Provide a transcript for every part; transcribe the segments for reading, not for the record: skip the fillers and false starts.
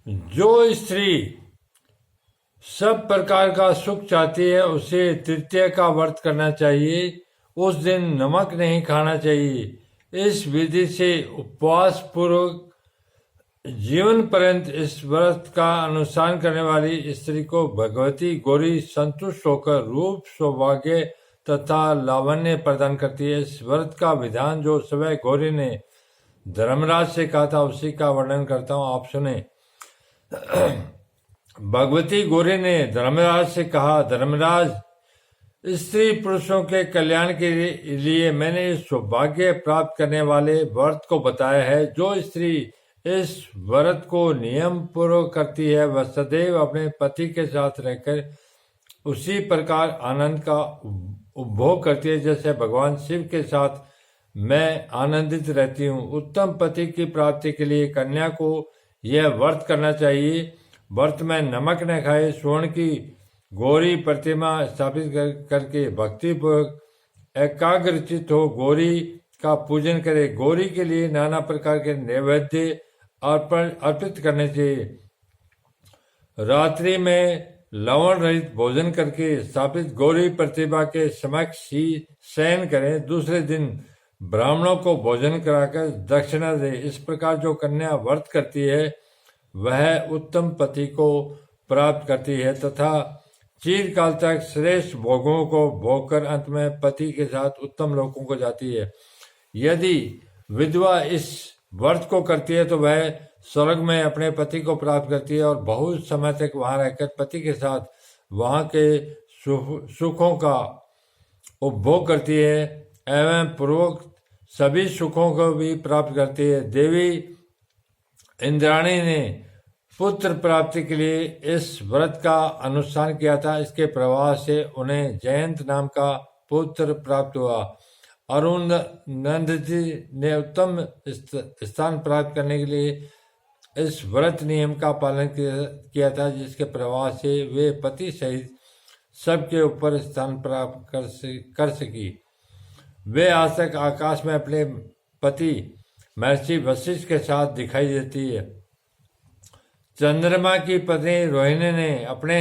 जो स्त्री सब प्रकार का सुख चाहती है उसे तृतीया का व्रत करना चाहिए। उस दिन नमक नहीं खाना चाहिए। इस विधि से उपवास पूर्वक जीवन पर्यंत इस व्रत का अनुष्ठान करने वाली स्त्री को भगवती गौरी संतुष्ट होकर रूप, सौभाग्य तथा लावण्य प्रदान करती है। इस व्रत का विधान जो स्वयं गौरी ने धर्मराज से कहा था उसी का वर्णन करता हूं, आप सुने। भगवती गौरी ने धर्मराज से कहा, धर्मराज, स्त्री पुरुषों के कल्याण के लिए मैंने इस सौभाग्य प्राप्त करने वाले व्रत को बताया है। जो स्त्री इस व्रत को नियम पूर्वक करती है वह सदैव अपने पति के साथ रहकर उसी प्रकार आनंद का उपभोग करती है जैसे भगवान शिव के साथ मैं आनंदित रहती हूँ। उत्तम पति की प्राप्ति के लिए कन्या को यह व्रत करना चाहिए। व्रत में नमक न खाए, स्वर्ण की गौरी प्रतिमा स्थापित करके भक्तिपूर्वक एकाग्रचित हो गौरी का पूजन करे। गौरी के लिए नाना प्रकार के नैवेद्य अर्पित करने चाहिए। रात्रि में लवण रहित भोजन करके स्थापित गौरी प्रतिभा के समक्ष ही शयन करें। दूसरे दिन ब्राह्मणों को भोजन कराकर दक्षिणा दे। इस प्रकार जो कन्या व्रत करती है वह उत्तम पति को प्राप्त करती है तथा चिरकाल तक श्रेष्ठ भोगों को भोगकर अंत में पति के साथ उत्तम लोकों को जाती है। यदि विधवा इस व्रत को करती है तो वह स्वर्ग में अपने पति को प्राप्त करती है और बहुत समय तक वहां रहकर पति के साथ वहां के सुखों का उपभोग करती है एवं पूर्वक सभी सुखों को भी प्राप्त करती है। देवी इंद्राणी ने पुत्र प्राप्ति के लिए इस व्रत का अनुष्ठान किया था। इसके प्रभाव से उन्हें जयंत नाम का पुत्र प्राप्त हुआ। अरुण नंद जी ने उत्तम स्थान प्राप्त करने के लिए इस व्रत नियम का पालन किया था जिसके प्रभाव से वे पति सहित सबके ऊपर स्थान प्राप्त कर सकी। वे आज तक आकाश में अपने पति महर्षि वशिष्ठ के साथ दिखाई देती है। चंद्रमा की पत्नी रोहिणी ने अपने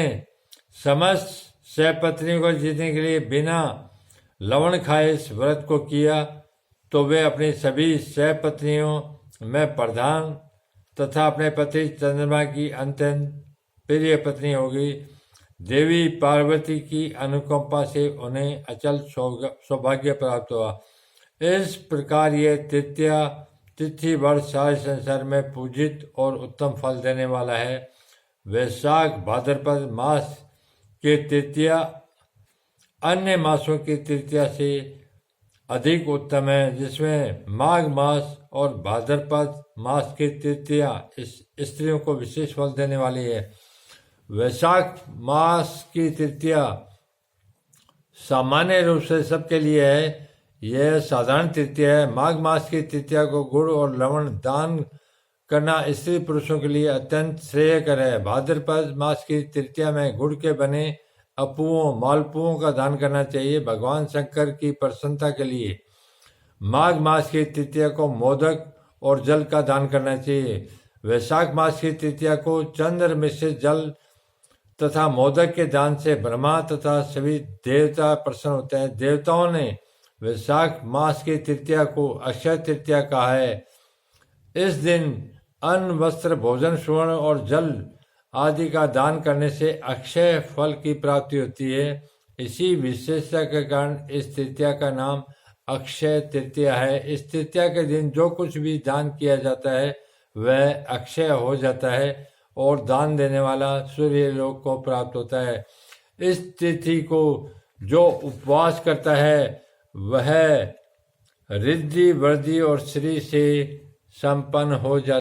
समस्त सहपत्नियों को जीतने के लिए बिना लवण खाए इस व्रत को किया तो वे अपनी सभी सहपत्नियों में प्रधान तथा अपने पति चंद्रमा की अत्यंत प्रिय पत्नी होगी। देवी पार्वती की अनुकंपा से उन्हें अचल सौभाग्य प्राप्त हुआ। इस प्रकार यह तृतीया तिथि वर्ष सारे संसार में पूजित और उत्तम फल देने वाला है। वैशाख भाद्रपद मास के तृतीया अन्य मासों की तृतीया से अधिक उत्तम है, जिसमें माघ मास और भाद्रपद मास की तृतीया स्त्रियों को विशेष फल देने वाली है। वैशाख मास की तृतीया सामान्य रूप से सबके लिए है, यह साधारण तृतीया है। माघ मास की तृतीया को गुड़ और लवण दान करना स्त्री पुरुषों के लिए अत्यंत श्रेयकर है। भाद्रपद मास की तृतीया में गुड़ के बने अपुओं मालपुओं का दान करना चाहिए भगवान शंकर की प्रसन्नता के लिए। माघ मास की तृतीया को मोदक और जल का दान करना चाहिए। वैशाख मास की तृतीया को चंद्र मिश्रित जल तथा मोदक के दान से ब्रह्मा तथा सभी देवता प्रसन्न होते हैं। देवताओं ने वैशाख मास की तृतीया को अक्षय तृतीया कहा है। इस दिन अन्न वस्त्र भोजन स्वर्ण और जल आदि का दान करने से अक्षय फल की प्राप्ति होती है। इसी विशेषता के कारण इस तृतीया का नाम अक्षय तृतीया है। इस तृतीया के दिन जो कुछ भी दान किया जाता है वह अक्षय हो जाता है और दान देने वाला सूर्य लोक को प्राप्त होता है। इस तिथि को जो उपवास करता है वह रिद्धि वृद्धि और श्री से संपन्न हो जाता है।